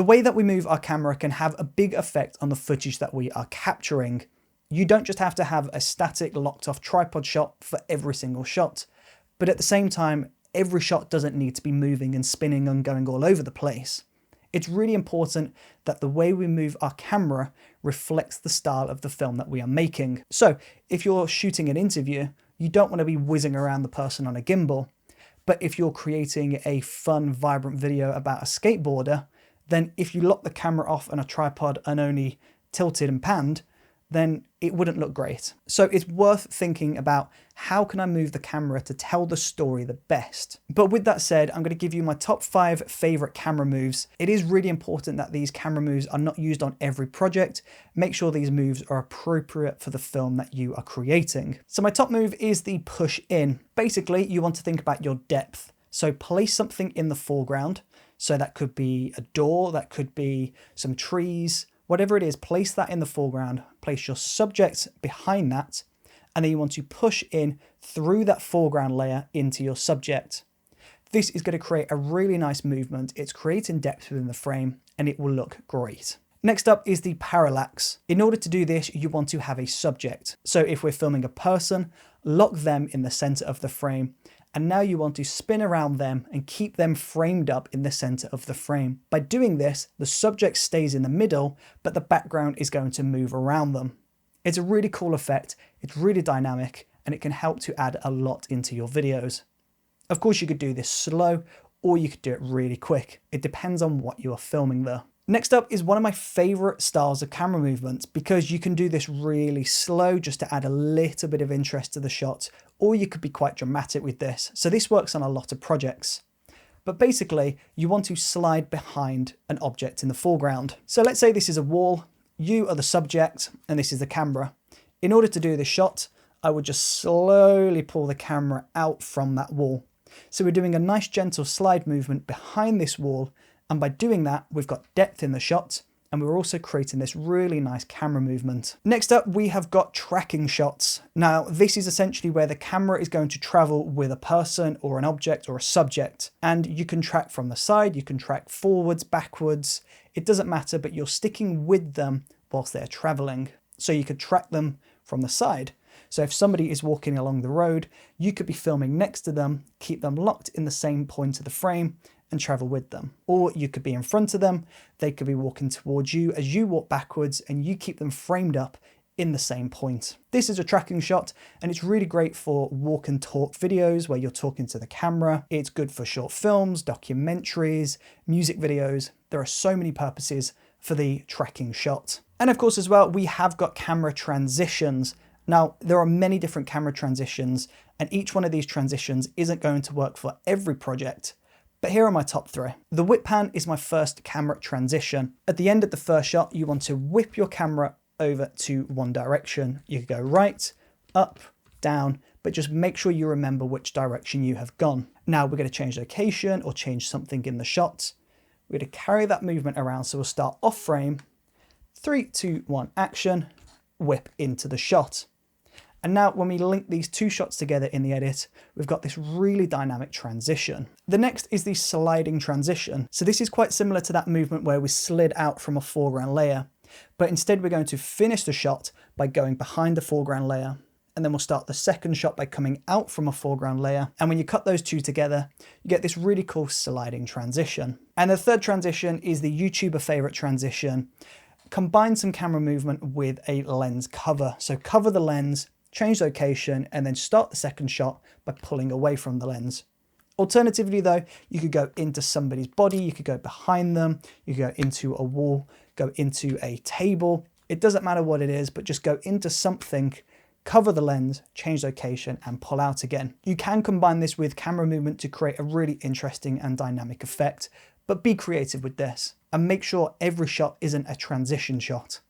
The way that we move our camera can have a big effect on the footage that we are capturing. You don't just have to have a static locked off tripod shot for every single shot, but at the same time, every shot doesn't need to be moving and spinning and going all over the place. It's really important that the way we move our camera reflects the style of the film that we are making. So if you're shooting an interview, you don't want to be whizzing around the person on a gimbal. But if you're creating a fun, vibrant video about a skateboarder, then if you lock the camera off on a tripod and only tilted and panned, then it wouldn't look great. So it's worth thinking about, how can I move the camera to tell the story the best? But with that said, I'm going to give you my top 5 favorite camera moves. It is really important that these camera moves are not used on every project. Make sure these moves are appropriate for the film that you are creating. So my top move is the push in. Basically, you want to think about your depth. So place something in the foreground. So that could be a door, that could be some trees, whatever it is, place that in the foreground, place your subject behind that, and then you want to push in through that foreground layer into your subject. This is going to create a really nice movement. It's creating depth within the frame and it will look great. Next up is the parallax. In order to do this, you want to have a subject. So if we're filming a person, lock them in the center of the frame. And now you want to spin around them and keep them framed up in the center of the frame. By doing this, the subject stays in the middle, but the background is going to move around them. It's a really cool effect, it's really dynamic, and it can help to add a lot into your videos. Of course, you could do this slow, or you could do it really quick. It depends on what you are filming though. Next up is one of my favorite styles of camera movements, because you can do this really slow just to add a little bit of interest to the shot, or you could be quite dramatic with this. So this works on a lot of projects. But basically, you want to slide behind an object in the foreground. So let's say this is a wall, you are the subject, and this is the camera. In order to do this shot, I would just slowly pull the camera out from that wall. So we're doing a nice gentle slide movement behind this wall, and by doing that, we've got depth in the shot, and we're also creating this really nice camera movement. Next up, we have got tracking shots. Now, this is essentially where the camera is going to travel with a person or an object or a subject, and you can track from the side, you can track forwards, backwards, it doesn't matter, but you're sticking with them whilst they're traveling. So you could track them from the side. So if somebody is walking along the road, you could be filming next to them, keep them locked in the same point of the frame, and travel with them. Or you could be in front of them, they could be walking towards you as you walk backwards, and you keep them framed up in the same point. This is a tracking shot, and it's really great for walk and talk videos where you're talking to the camera. It's good for short films, documentaries, music videos. There are so many purposes for the tracking shot. And of course as well, we have got camera transitions. Now, there are many different camera transitions, and each one of these transitions isn't going to work for every project. But here are my top 3. The whip pan is my first camera transition. At the end of the first shot, you want to whip your camera over to one direction. You could go right, up, down, but just make sure you remember which direction you have gone. Now we're going to change location or change something in the shot. We're going to carry that movement around. So we'll start off frame, 3, 2, 1, action, whip into the shot. And now when we link these two shots together in the edit, we've got this really dynamic transition. The next is the sliding transition. So this is quite similar to that movement where we slid out from a foreground layer, but instead we're going to finish the shot by going behind the foreground layer. And then we'll start the second shot by coming out from a foreground layer. And when you cut those two together, you get this really cool sliding transition. And the third transition is the YouTuber favorite transition. Combine some camera movement with a lens cover. So cover the lens, change location, and then start the second shot by pulling away from the lens. Alternatively though, you could go into somebody's body, you could go behind them, you could go into a wall, go into a table. It doesn't matter what it is, but just go into something, cover the lens, change location, and pull out again. You can combine this with camera movement to create a really interesting and dynamic effect, but be creative with this and make sure every shot isn't a transition shot.